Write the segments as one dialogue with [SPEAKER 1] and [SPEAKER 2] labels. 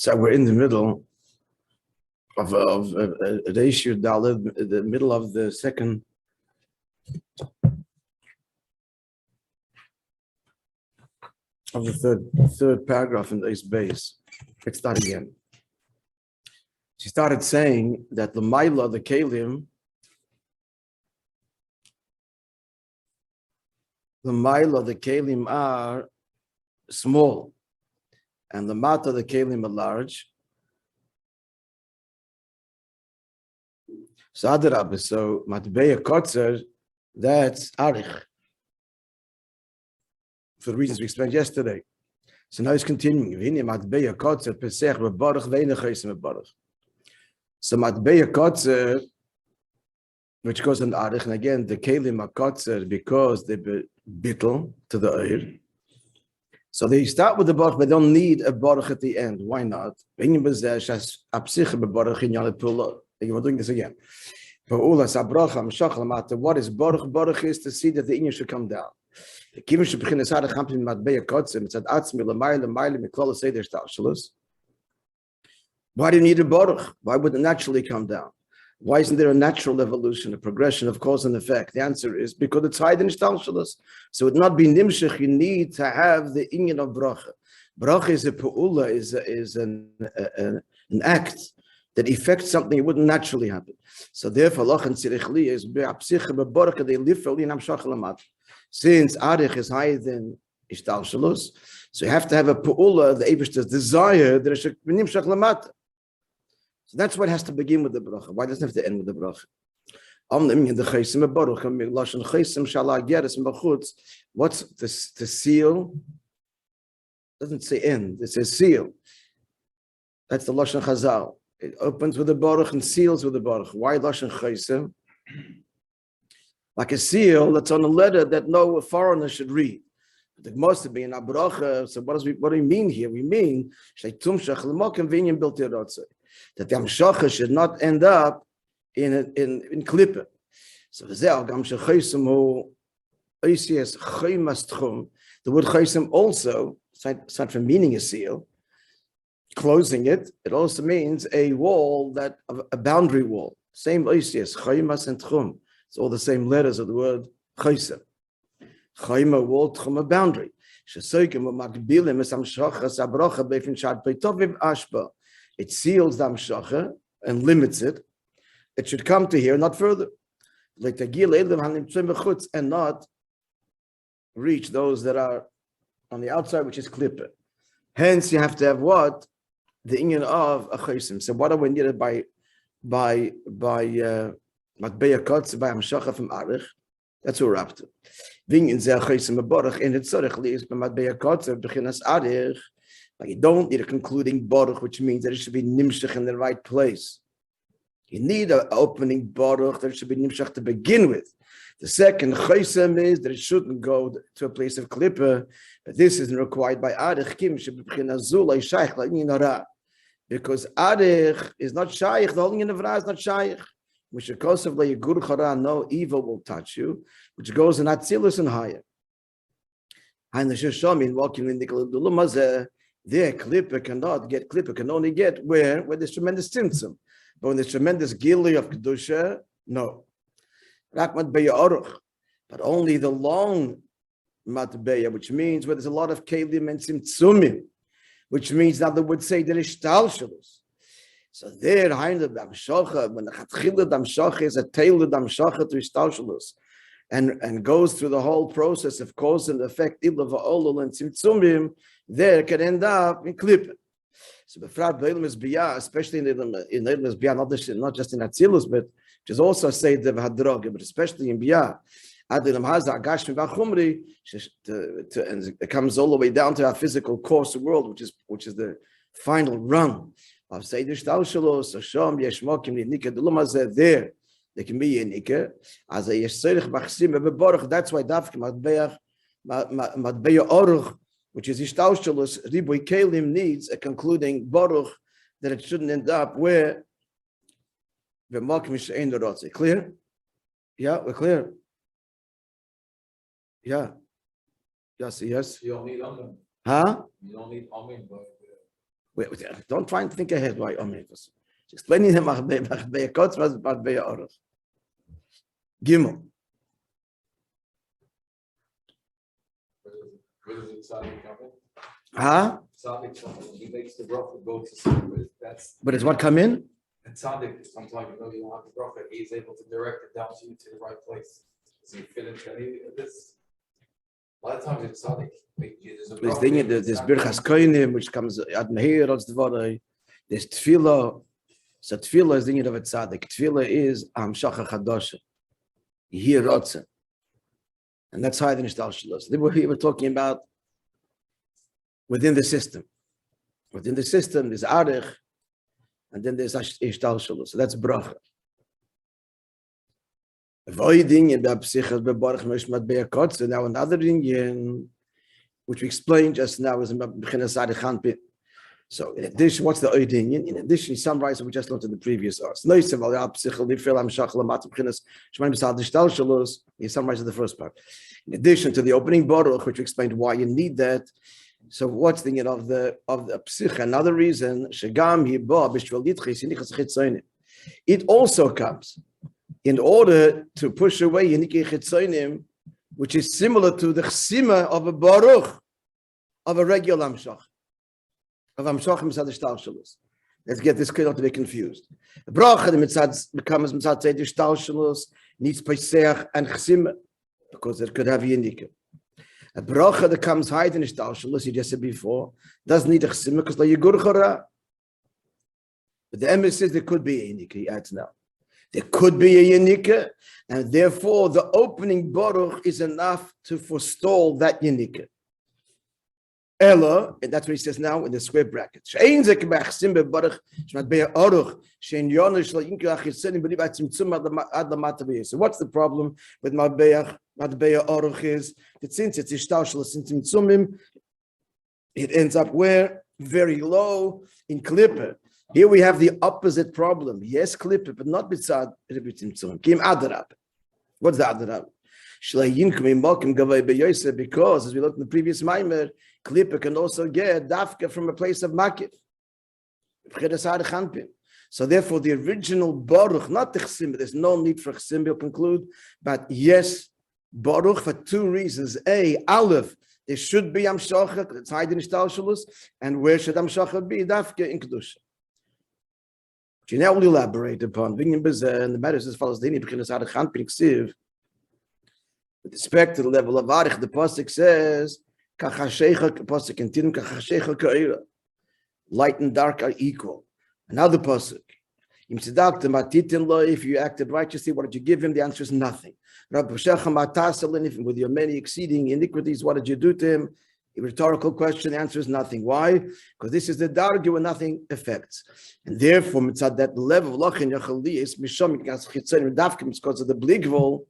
[SPEAKER 1] So we're in the middle of the issue, the middle of the second of the third paragraph in this base. Let's start again. She started saying that the Maila, the Kalim, are small, and the Mata, the Kalim, are large. So Adarab, so Matbeya Kotzer, that's Arich, for the reasons we explained yesterday. So now he's continuing. Matbeya Kotzer, Pesach, Bebarach, Ve'ene Chaysim Bebarach. So Matbeya Kotzer, which goes on Arich, and again, the Kalim are Kotzer because they bittel to the Eir. So they start with the Baruch, but they don't need a Baruch at the end. Why not? We're doing this again. What is Baruch? Baruch is to see that the Inyan should come down. Why do you need a Baruch? Why would it naturally come down? Why isn't there a natural evolution, a progression of cause and effect? The answer is because it's high in Shtalshalos. So it would not be Nimshach, you need to have the Inyan of Bracha. Bracha is a Pu'ula, is an act that affects something that wouldn't naturally happen. So therefore, Lachan Tzirichli is Be'apsicha Be'Baraka, they live for Linam Shachalamat. Since Arich is higher than Shtalshalos, so you have to have a Pu'ula, the Eibishter's desire, that it should be Nimshach Lamat. So that's what has to begin with the bracha. Why doesn't it have to end with the bracha? What's the seal? It doesn't say end, it says seal. That's the Lashon Chazal. It opens with the baruch and seals with the baruch. Why Lashon Chaysim? Like a seal that's on a letter that no foreigner should read. It must be in a bracha. So what do we mean here? We mean that the Amshacha should not end up in Klippa. So the word Chaysim also, aside from meaning a seal, closing it, it also means a wall, a boundary wall. Same Oisias, Chaymas and Tchum. It's all the same letters of the word Chaysim. Chayma wall, Tchum a boundary. It seals the Amshacha and limits it. It should come to here, not further. And not reach those that are on the outside, which is Klippa. Hence, you have to have what? The inyan of a Chaysim. So what are we needed by Matbeya Kotz, by Amshacha from Arich? That's what we're up to. In the Chaysim Baruch, in the Tzorech leaves by Matbeya Kotz, Bechinas Arich. But you don't need a concluding baruch, which means that it should be nimshach in the right place. You need an opening baruch that it should be nimshach to begin with. The second chaysim is that it shouldn't go to a place of klippa, but this isn't required by arich kim because arich is not shaykh. The holding in the v'ra is not shaykh. No evil will touch you, which goes in atzilus and higher. There, Klippa cannot get, Klippa can only get where there's tremendous tzimtzum. But when there's tremendous gili of Kedusha, no. Rak matbeya aruch. But only the long matbeya, which means where there's a lot of kelim and tzimtzumim, which means that they would say there is shtalshalos. So there, when the chatchila damshacha is a tailored damshacha to shtalshalos, and goes through the whole process of cause and effect, ila va'olol and tzimtzumim, there can end up in Klippa. So befrat b'elam is biyah, especially in elam is biyah, not just in Atzilus, but which is also said of Hadroga, but especially in biyah. Adelam haza agashmi v'achumri, and it comes all the way down to our physical course of world, which is the final run of Seidir Shtalshalos, Hashem Yeshmokim Nika Dulumazeh. There they can be in Nika as a Yeshserich Bachsim Bebaruch. That's why Dafka Matbeya Oruch, which is Ishtalshalos, Riboy Kelim, needs a concluding Baruch that it shouldn't end up where the Malkim Shein Dorotze. Clear? Yeah, we're clear. Yeah. Yes.
[SPEAKER 2] You don't need Amen.
[SPEAKER 1] Huh?
[SPEAKER 2] You don't need Amen, but
[SPEAKER 1] Wait, don't try and think ahead. Why? Explaining him Gimel. Huh?
[SPEAKER 2] He makes the bracha go to sleep.
[SPEAKER 1] But it's what come in?
[SPEAKER 2] And tzaddik, sometimes you know you don't have the bracha, he's able to direct it down to you to the right place. Does he fit into any of this? A lot of times it's tzaddik.
[SPEAKER 1] There's birchas koinim, which comes at mehir, there's tefillah. So tefillah is the thing of a tzaddik. Tefillah is amshacha chadasha. Yehir rotze. And that's higher than ishtalshalos. We're talking about within the system. Within the system, there's arich, and then there's ishtalshalos. So that's bracha. Avoiding in the psichas bebarach meshmat beyakotze. Now another thing, which we explained just now, is in bechinas arichanpin. So in addition, what's the oidin? In addition, he summarized what we just learned in the previous hours. He summarized the first part. In addition to the opening baruch, which explained why you need that. So what's the of the psich? Another reason, it also comes in order to push away Yinike Chitzonim, which is similar to the chsima of a baruch of a regular amshach. Let's get this clear, not to be confused. The bracha the mitzad becomes mitzad say the shtalshalos needs peseach and chsima because it could have yinika. A bracha that comes higher than shtalshalos, you just said before, doesn't need a chsima because la yigur chara. But the emes says there could be a yinika. He adds now, there could be a yinika, and therefore the opening baruch is enough to forestall that yinika. Ella, and that's what he says now in the square bracket. So what's the problem with Matbeach Aruch is that since it's Ishtashal, since Mitzumim, it ends up where? Very low in Klipper. Here we have the opposite problem. Yes, Klipper, but not Bitzad Mitzumim. Kim Adarab. What's the Adarab? Because as we looked in the previous Maimer, Klipper can also get dafka from a place of makif. So therefore, the original baruch, not the chsim, there's no need for chsim, we'll conclude, but yes, baruch for two reasons. A, aleph, there should be amshachat, it's hiding in shtalshalus, and where should amshachat be? Dafka in kedusha. Which you now will elaborate upon. And the matter is as follows: with respect to the level of arich, the pasuk says, light and dark are equal. Another pasuk, if you acted righteously, what did you give him? The answer is nothing. With your many exceeding iniquities, what did you do to him? A rhetorical question, the answer is nothing. Why? Because this is the darga where nothing affects. And therefore, it's at that level, because of the bligvol,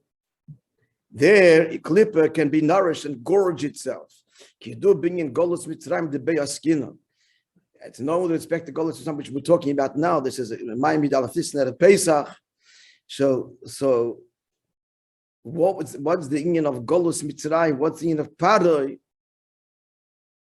[SPEAKER 1] there, a clipper can be nourished and gorge itself. It's no with respect to Golus Mitzrayim, which we're talking about now. This is Mayim Yidal Fisner at Pesach. So what's the union of Golus Mitzrayim? What's the union of Paroi?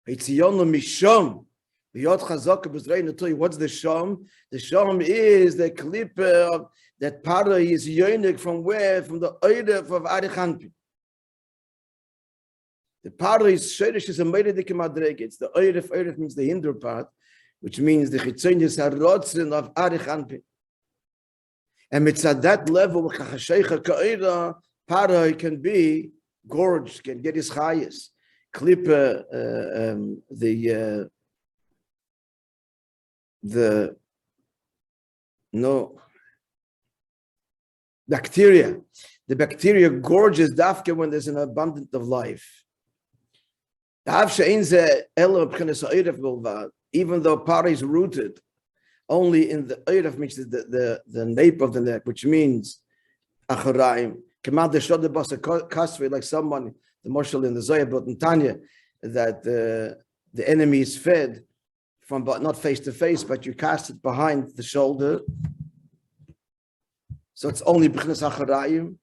[SPEAKER 1] It's Yono Mishom. What's the Shom? The Shom is the clipper that Paroi is yonik from where? From the Oidef of Arichanpi. The Paroi is Sherish is a Meiredik Madreg. It's the Oidef means the hinder part, which means the Chitzonius Harotzin of Arichanpi. And it's at that level, Paroi can be gorged, can get his highest. Clipper, bacteria. The bacteria gorges dafka when there's an abundance of life. Even though Pari is rooted only in the Eiref, which is the nape of the neck, which means Acharaim, like someone, the Marshal in the Zohar but in Tanya, that the enemy is fed from, but not face to face, but you cast it behind the shoulder. So it's only B'chinas Acharayim,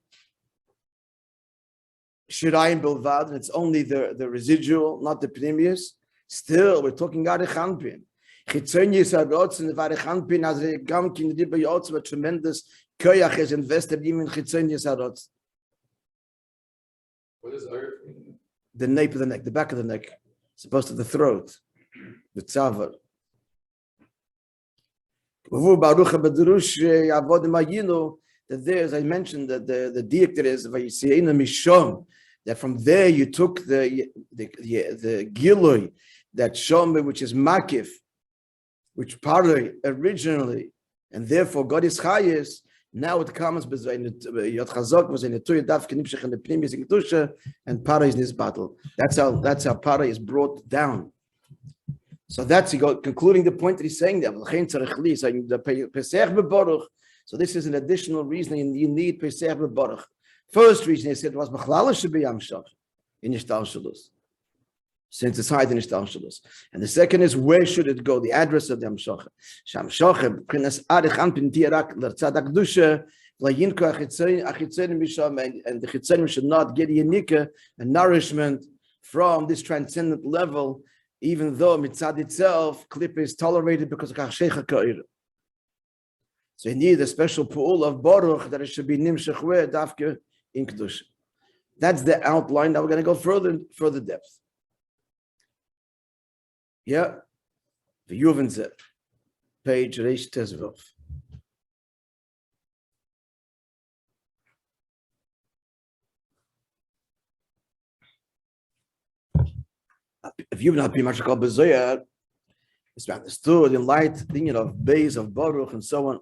[SPEAKER 1] Shirayim Bilvad, and it's only the residual, not the Pnimius. Still, we're talking Arichanpin. Chitzonius Harotzen, Varech Anpin, as a Gamkin, the Dibba a tremendous Koyach is invested even in Chitzonius Harotzen.
[SPEAKER 2] What is earth?
[SPEAKER 1] The nape of the neck, the back of the neck, as opposed to the throat, the tzavar. That there, as I mentioned, that the dict is that from there you took the gilui, that shom, which is makif, which paroi originally, and therefore God is highest. Now it comes Yod Chazok was in the Tuyah Daf Knipshach and the Pnimis in Kedusha, and Para is in this battle. That's how Para is brought down. So that's concluding the point that he's saying there. So this is an additional reason you need Pesach B'Baruch. First reason he said was B'chlala should be Yamshach in Ishtal Shalus, since it's high in Ishtal Shalus. And the second is where should it go? The address of the Yamshach. Shamshach B'Chinas Arich Anpin Tiarak L'Tzadak Dusha L'Yinko Achitzenim Misham, and the Chitzenim should not get Yinika and nourishment from this transcendent level, even though Mitzad itself Klippa is tolerated because of Kachshecha Ka'ir. So you need a special pool of Baruch that it should be Nimshach where Dafke in Kedusha. That's the outline. Now we're going to go further depth. Yeah, the Yuvenzer, page Reish Tezvov. If you've not been much called Bezoyar, it's understood in light, thinking of base of Baruch and so on.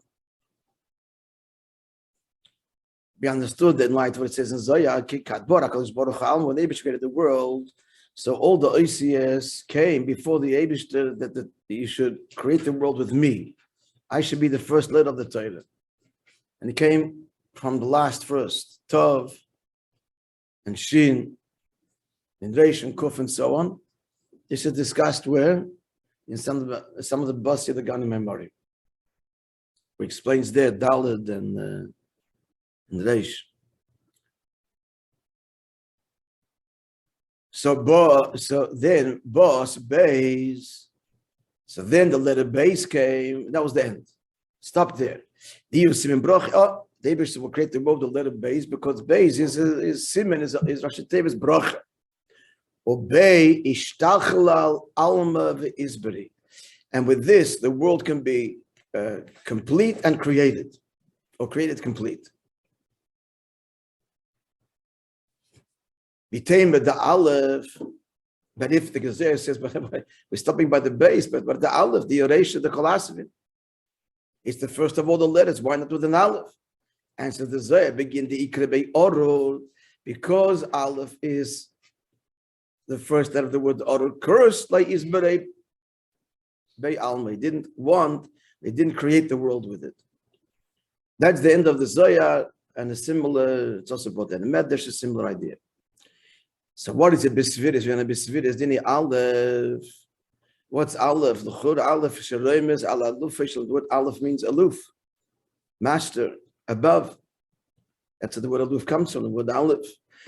[SPEAKER 1] Be understood that in light of what it says in Zoyar, when Abish created the world, so all the OCS came before the Abish that you should create the world with me. I should be the first letter of the Torah. And it came from the last first, Tov and Shin and Reish and Kuf and so on. This is discussed where? In some of the Basi of the Gani memory. Who explains there Daled and Reish. So then Bos, Beis, so then the letter Beis came, that was the end. Stop there. The Abish will create the world the letter Beis because Beis is Simen, is Rashi Tevis Brocha. Obey Ishtachalal Alma V'Izberi. And with this, the world can be complete and created, or created complete. Became the Aleph, but if the Gezer says, we're stopping by the base, but the Aleph, the Yoresh, the Kolasovin, it's the first of all the letters. Why not with an Aleph? And so the Zohar begin the Ikra Bei Orul, because Aleph is the first letter of the word Orul, cursed like Izberei Bei Alma. They didn't create the world with it. That's the end of the Zohar, and a similar, it's also about the Medrash, a similar idea. So what is a Bisviris? When a Bisviris, then Aleph. What's Aleph? The Chur Aleph, Sharemes, Alaluf, the word Aleph means aloof, master, above. That's where the word aloof comes from, the word Aleph.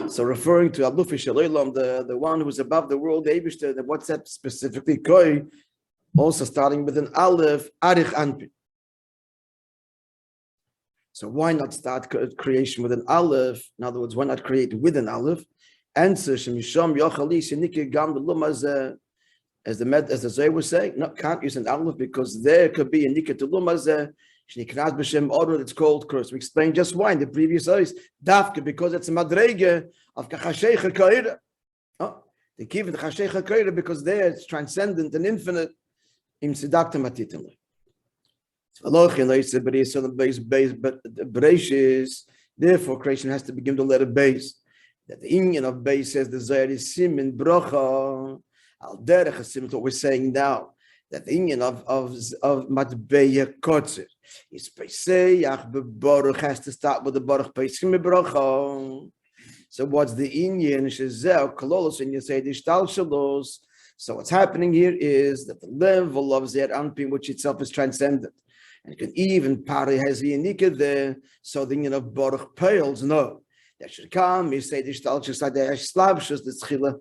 [SPEAKER 1] So referring to Aluf Shaleilam, the one who's above the world, the what's that specifically? Koi, also starting with an Aleph, Arich Anpin. So why not start creation with an Aleph? In other words, why not create with an Aleph? Answer, as the Zohar was saying, no, can't use an Aleph because there could be a Nikah to Lumazeh, it's called curse. We explained just why in the previous ayahs, Dafka, because it's a Madrege of Kachashecha Kaira. They give it Kachashecha Kaira because there it's transcendent and infinite. Im Sidakta Matitimli. Therefore, creation has to begin the letter base. That the union of base says the Zohar is Simin Brocha. Al derech is what we're saying now. That the union of Matbeya Kotzer is Pesach Baruch has to start with the Baruch Pesach Brocha. So what's the union? Shezel Kololos, and you say the Ishtal Shalos. So what's happening here is that the level of Zer Anpin, which itself is transcendent, and it can even Pari has the Yanika there. So the union of Baruch pales. No, that should come. You say the Ishtal Shalos, the Shlabshus, the Tzchila.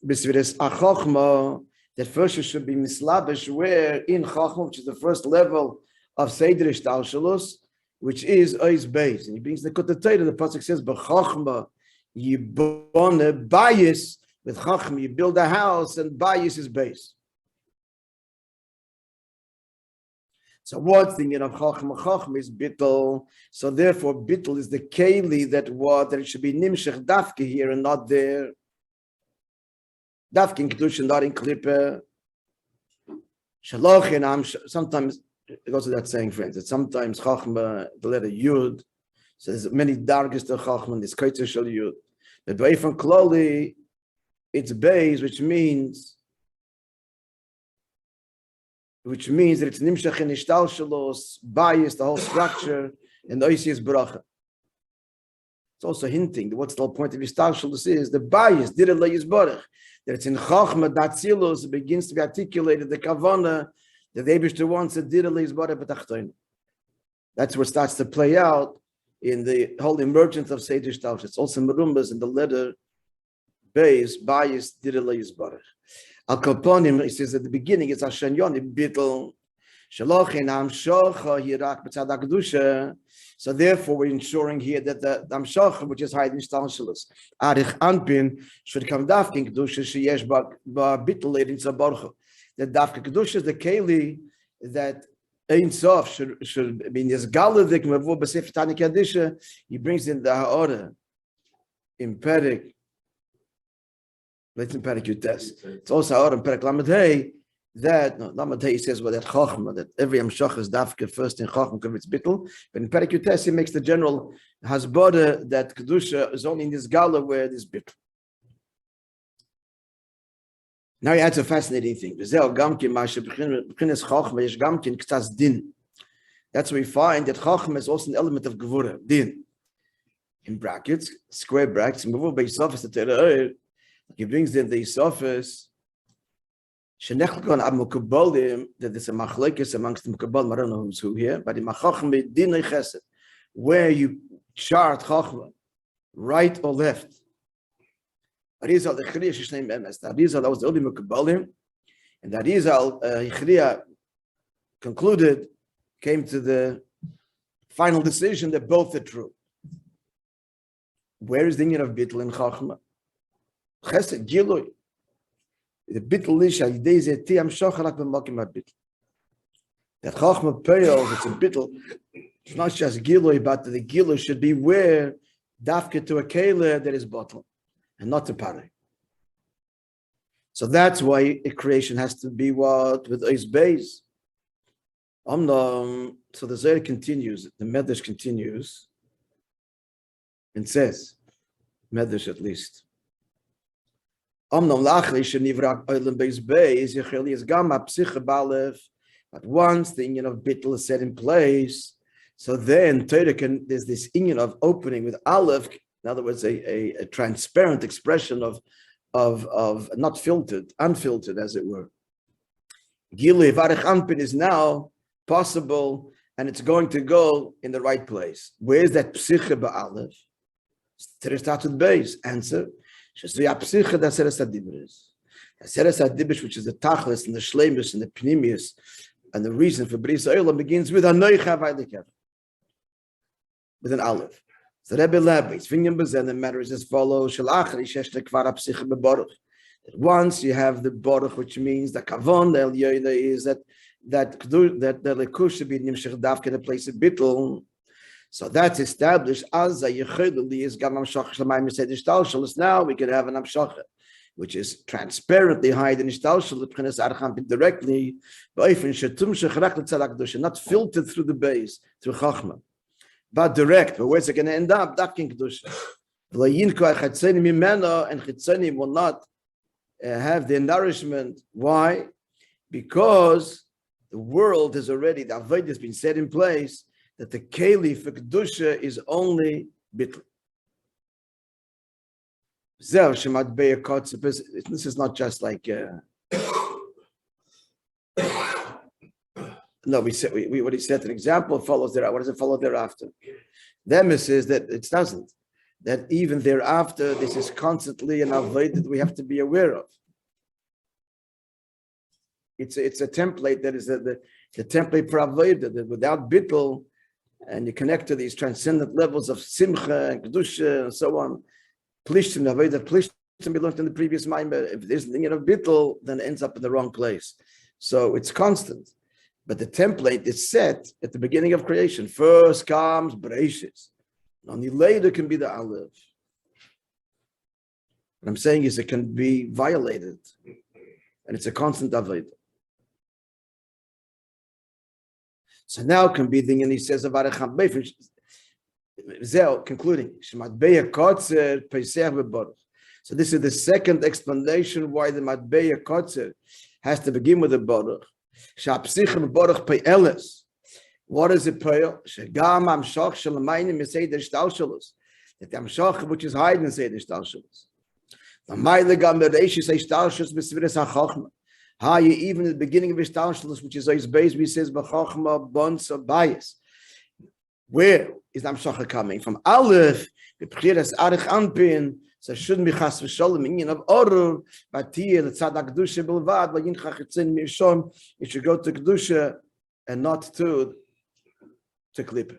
[SPEAKER 1] Bisviris Achochma, that first it should be mislabish, where in Chachma, which is the first level of Seder Ishtalshalus, which is Ois Beis. And he brings the Kotatayra, the Pasuk says, B'Chachma Yibone Bayis, with Chachma you build a house, and Bayis is base. So what's the meaning of Chachma? Chachma is Bittul. So therefore, Bittul is the Keli that it should be Nimshech Dafke here and not there. Dafke in Kedusha, not in Klippe. Shalochin, sometimes it goes to that saying, friends, that sometimes Chachma, the letter Yud, so there's many dargest to Chachma, this Kaitzer Shal Yud. But by from Kloli, it's Beis, which means that it's Nimshach and Ishtal Shalos, bias, the whole structure, and Oisi is Bracha. It's also hinting that what's the whole point of Ishtal Shalos is the bias, did it Yisborach, that it's in Chachma, that Tzilos, it begins to be articulated, the Kavana, that the Eibishter wants a did it Yisborach B'tachtoin. That's where it starts to play out in the whole emergence of Seder Ishtal Shalos. It's also Merumbas in the letter Beis, bias, did it Yisborach. Al Kaponim, he says at the beginning, it's Hashem Yonim Bittel, Shalochin Amshocha Hirak B'tzad HaKedusha. So therefore, we're ensuring here that the Amshocha, which is hiding in Shtalshalus, Arich Anpin, should come Dafkin Kedusha, Sheyesh Ba Bittel in Tzaborcha. The Dafka Kedusha is the Keli that Ein Sof should be in this Galadik, Mevu B'Sefer Tani Kadisha, he brings in the Ha'ora, in Perek, it's in Perek Yutes. It's also out in Perek Lamed Hey that Lamed Hey says that Chachma, that every Amshach is Dafke first in Chachma because it's Bittul. But in Perek Yutes he makes the general hasbara that Kedusha is only in this Gala where it is Bittul. Now he adds a fascinating thing. That's where we find that Chachma is also an element of Gevura, Din. In brackets, square brackets, he brings in the Isofis, that there's a machlekes amongst the Mukabal, I don't know who here, but in Machachme Dinei Chesed, where you chart Chachma, right or left. Arizal, the Chriya Shishneim Emes, Arizal, that was the only Mukabalim, and Arizal, Chriya concluded, came to the final decision that both are true. Where is the union of Bittul and Chachma? Chesed, Gilui. The Bittul is Al-Yidei Zeti Amshoch Rak B'Mokim HaBittul. That Chachma Peil, it's a Bittul, it's not just Gilui, but the Gilui should be where Dafke to a Kele that is bottle, and not to Pare. So that's why a creation has to be what? With Ois Beis. So the Zohar continues, the Medrash continues, and says, Medrash at least, but once the union of Bittul is set in place, so then there's this union of opening with Aleph, in other words, a transparent expression of not filtered, unfiltered as it were. Gilui Varech Anpin is now possible, and it's going to go in the right place. Where is that Psiche Ba'aleph? Start with base. Answer. Psiche da Seres HaDibris. Seres HaDibris, which is the Tachlis and the Shleimus and the Pnimius, and the reason for Bris Olam begins with Anoicha Vaidikev, with an Aleph. So Rebbe Lab, it's Vinyan Bezen, the matter is as follows: Shalachri Sheshte Kvara Psiche BeBaruch. That once you have the Baruch, which means the Kavon, the Elyoina is that the Lekush should be Nimshech Davke in the place of Bittul. So that's established as a Yechidli is Gam Amshach Shlemayim Yised Ishtal Shalos. Now we can have an Amshach, which is transparently hidden in Ishtal Shalos, P'chinas Archam directly, B'ofen Shetum Shechrach L'Tzad HaKadosh, not filtered through the base, through Chachma, but direct. But where's it going to end up? Dafkin Kedusha. V'layinko HaChatzenim Mimeno, and Chatzenim will not have their nourishment. Why? Because the world has already, the Avodah has been set in place, that the Keli for Kedusha is only Bittul. This is not just like, no, we said, what he said, an example follows there. What does it follow thereafter? The emes is that it doesn't. That even thereafter, this is constantly an avodah that we have to be aware of. it's a template that is the template for avodah, that without bittul, and you connect to these transcendent levels of simcha and kedusha and so on. Plishtim, avodah plishtim, we learned in the previous maamar. If there's the of bittul, then it ends up in the wrong place. So it's constant, but the template is set at the beginning of creation. First comes Bereshis. Only later can be the Aleph. What I'm saying is it can be violated, and it's a constant avodah. So now can be the and he says about a concluding. So this is the second explanation why the Matbeya Kotzer has to begin with the Baruch. What is it? That the Amshach which is hiding in Seder Shtalshalos. Even in the beginning of his Shtalshalos, which is his base, we says B'Chochma Bonsa Bias. Where is the Amshach coming from? Aleph, the B'chiras Arich Anpin. So it shouldn't be chas v'sholem inyan of orur, but here the tzadak kedusha bilvad, but yinchach etzin mishon. It should go to kedusha and not to klipa.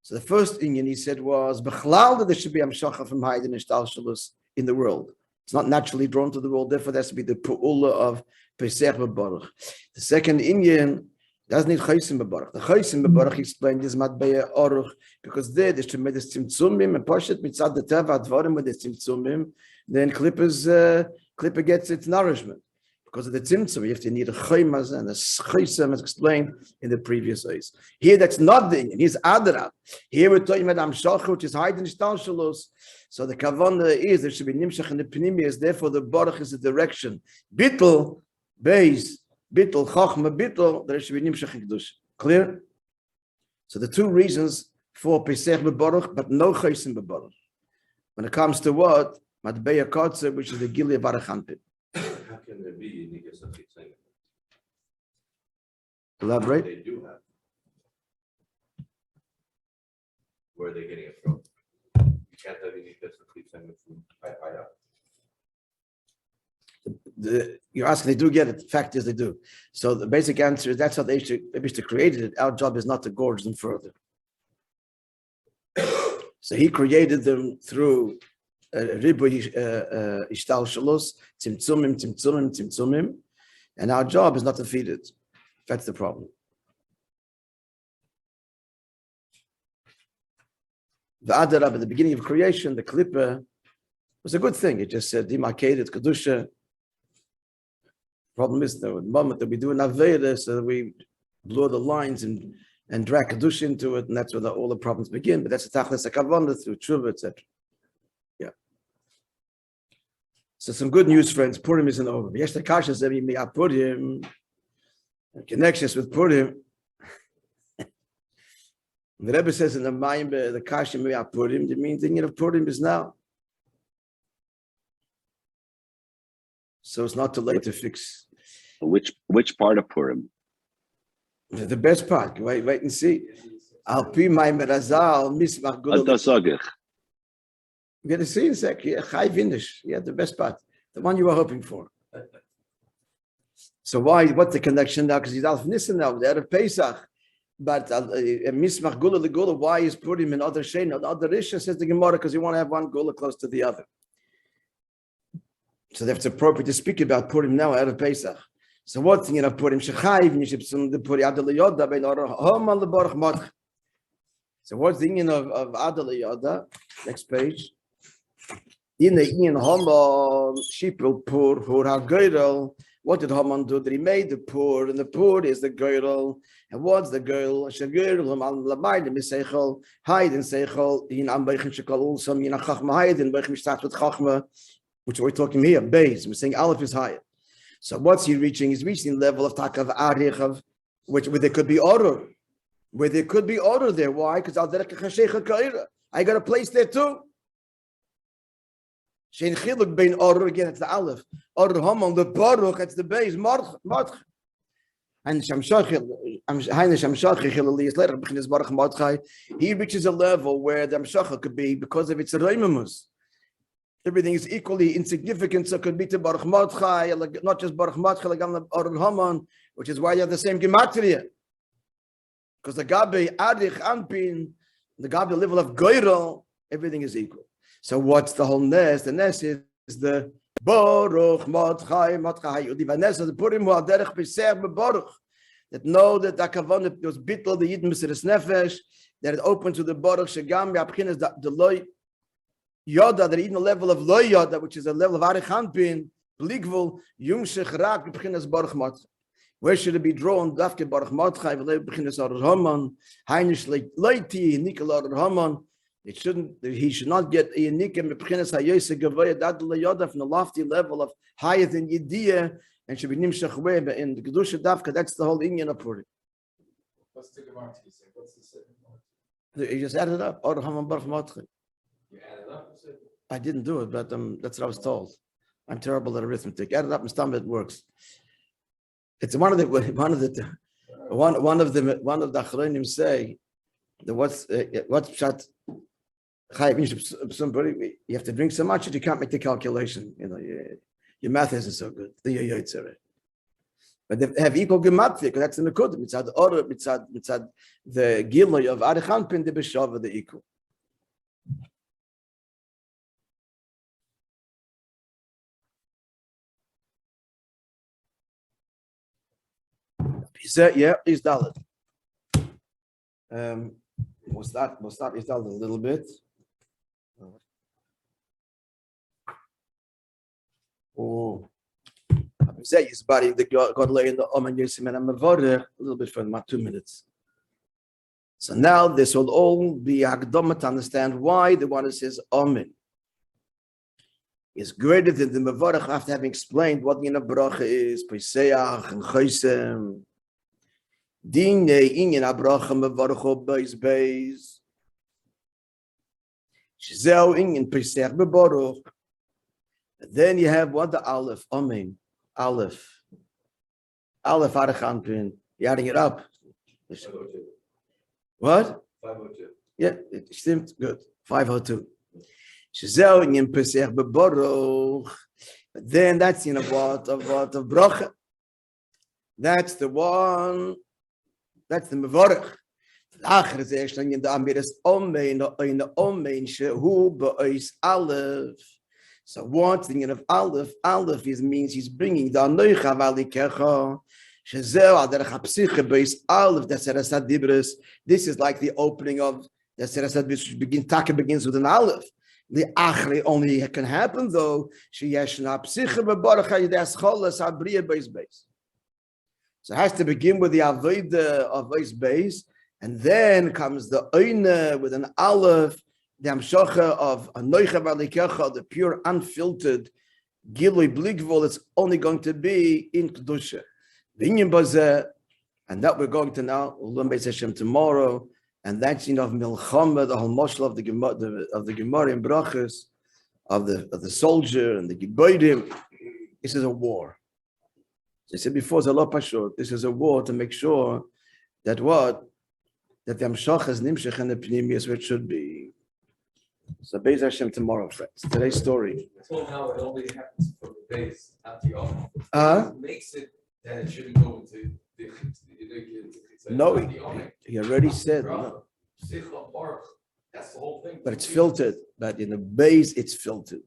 [SPEAKER 1] So the first inyan he said was bechlal that there should be amshacha from hiding and shtalshalos in the world. It's not naturally drawn to the world. Therefore, there has to be the pu'ula of pesach v'baruch. The second inyan doesn't need chaysim b'baruch. The chaysim b'baruch explained is matbeya oruch, because there's tremendous tzimtzumim and poshet mitzad the teva advarim with the tzimtzumim. Then klippa gets its nourishment because of the tzimtzum. You have to need a chaymaz and a chaysam, as explained in the previous days. Here, that's not the inyan. Here's adrab. Here we're talking about amshach, which is hiding shtalshalos. So the kavanah is there should be nimshach in the pnimius. Therefore, the baruch is the direction. Bittul, beis. Bittul, Chochma, Bittul, there should be Nimshach and Kedusha. Clear? So the two reasons for Pesach B'Baruch, but no Chaysim B'Baruch. When it comes to what? Matbeya Kotzer, which is the Gili of Arachanpin.
[SPEAKER 3] How can there be unique something saying?
[SPEAKER 1] Elaborate.
[SPEAKER 3] They do have. Where are they getting it from? You can't have unique something saying from Paya.
[SPEAKER 1] You're asking, they do get it. The fact is, they do. So the basic answer is that's how they created it. Our job is not to gorge them further. So he created them through ribu ishtalshalos, tzimtzumim, and our job is not to feed it. That's the problem. The Adarab at the beginning of creation, the Klippa, was a good thing. It just said demarcated kedusha. Problem is, though, the moment that we do an Aveda, so that we blur the lines and drag Kedusha into it, and that's where all the problems begin. But that's a tachlis hakavana through tshuva, etc. Yeah. So some good news, friends. Purim isn't over. Yesh takasha zevi mi Purim. Connections with Purim. The Rebbe says in the Maimbe, the kasha mi Purim. The meaning thing of Purim is now. So it's not too late to fix.
[SPEAKER 4] Which part of Purim?
[SPEAKER 1] The best part. Wait and see. Al pi Maimar Azal mismach Godol.
[SPEAKER 4] HO-OINEH.
[SPEAKER 1] You're going to see in a sec. Yeah, Chai Vindish. Yeah, the best part. The one you were hoping for. So why? What's the connection now? Because he's Alf ניסן now. They're of Pesach. But mismach Gula the Gula. Why is Purim in other Shein? Other Risha says the Gemara because you want to have one Gula close to the other. So that's appropriate to speak about Purim now out of Pesach. So what's the of Purim? So what's the union of Adal Yoda? Next page. In the union Haman Shipul Pur Gadol. What did Haman do? That he made the Pur, and the Pur is the Gadol. And what's the Gadol? Shagirul Lamayde Misechel Hide and Sechel in Ambechin Shekal also in Chachma Hide and Bechem starts with Chachma. Which we're talking here, Beis. We're saying Aleph is higher. So what's he reaching? He's reaching the level of Takav Arich, of where there could be order. Where there could be order there. Why? Because I got a place there too. Shein Chiluk bein order, again, it's the Aleph. Order Haman, the Baruch, it's the Beis, March. And he reaches a level where the Amshach could be because of its Reimamus. everything is equally insignificant, so it could be to Baruch Mordechai, not just Baruch Mordechai, like Baruch Haman, which is why you have the same gematria. Because the Gabi, Adich, Anpin, the Gabi level of Godol, everything is equal. So what's the whole Nes? The Nes is the Baruch Mordechai, Mordechai, Udivanes, the Purim, Derech Pesach, Baruch. That know that the Kavanah was bittel, the Yidin Mesiris Nefesh, that it opens to the Baruch Shagam, Yabchinas, the Loi Yoda, that even the level of Loi Yoda, which is a level of Arich Anpin, Bligvul, Yumshech Rak, Yabchinas Baruch Mordechai. Where should it be drawn? Dafke Baruch Mordechai, Yabchinas Arich Haman, Heinish Leiti, Nikola Arich Haman. It shouldn't. He should not get a unique Yabchinas Hayose Gavoya, that Loi Yoda from the lofty level of higher than Yediyah, and should be Nimshach Web in the Kedusha Dafka. That's the whole Inyan of Purim.
[SPEAKER 2] What's the Gemara say? What's the second one?
[SPEAKER 1] You just added up. Or Haman Baruch Mordechai.
[SPEAKER 2] You added up?
[SPEAKER 1] I didn't do it, but that's what I was told. I'm terrible at arithmetic. Add it up and stump it works. It's one of the Achronim say that what's pshat. You have to drink so much that you can't make the calculation. You know, your math isn't so good. But they have equal gematria because that's in the Kodim. It's the order. It's the gilui of Arich Anpin the B'shava the equal. Yeah, is Dalit. We'll start is Dalit a little bit. Oh, say his body the God lay in the Omen Yosim and Amavorah a little bit for about 2 minutes. So now this will all be Hakdama to understand why the one who says Omen is greater than the Mavorach after having explained what the Bracha is, Pesach and Chosem. Dine Inyan Abracha Mavorach Beis. Shizeu Inyan Pesach Bebaruch. Then you have what the Aleph, Amen, Aleph Arich Anpin. You're adding it up.
[SPEAKER 3] 502.
[SPEAKER 1] What?
[SPEAKER 3] 502.
[SPEAKER 1] Yeah, it seemed good. 502. Shizeu Inyan Pesach Bebaruch. But then that's what of Bracha. That's the one. That's the Mavorach. L'achar is actually in the Amiras Omein in the Omein shehu ba'is Aleph. So what's the meaning of Aleph? Aleph means he's bringing the Anoicha Valikecha. Shezeu aderech hapsicha ba'is Aleph. That's Serasad Dibris. This is like the opening of the Serasad Dibris. Taka begins with an Aleph. The Achre only can happen though. Sheyeshna hapsicha bebarach hayidas cholas habriya ba'is base. So it has to begin with the Avodah of Beis Beis, and then comes the HO-OINEH with an Aleph, the Amshocha of Anoicha Valikecha, the pure, unfiltered Gilui Bligvul. It's only going to be in Kedusha. V'inyan Bazeh, and that we're going to now, we'll learn Beis Hashem tomorrow, and that's of Milchama, the whole moshel of the Gemara in Brachas, of the soldier and the Gibodim. This is a war. I said before, this is a war to make sure that that the Amshach is Nimshach and the Pnimi is where it should be. So Beis Hashem tomorrow, friends. Today's story.
[SPEAKER 2] Until now, it only happens from the base, not the Omen. What makes it that it shouldn't go into the
[SPEAKER 1] No, he already said no.
[SPEAKER 2] That's the whole thing.
[SPEAKER 1] But it's filtered. But in the base, it's filtered.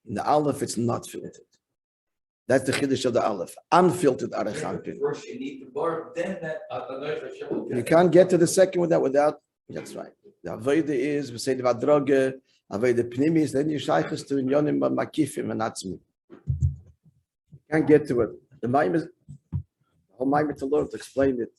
[SPEAKER 1] In the Aleph, it's not filtered. That's the Chiddush of the Aleph. Unfiltered Arich Anpin.
[SPEAKER 2] First you need the bar, then that.
[SPEAKER 1] You can't get to the second without. That's right. The Avodah is, we say the Vadroge, Avodah Pnimis, then you shaykhs to Inyonim Makifim and Atzmi. You can't get to it. The whole Maimah to learn to explain it.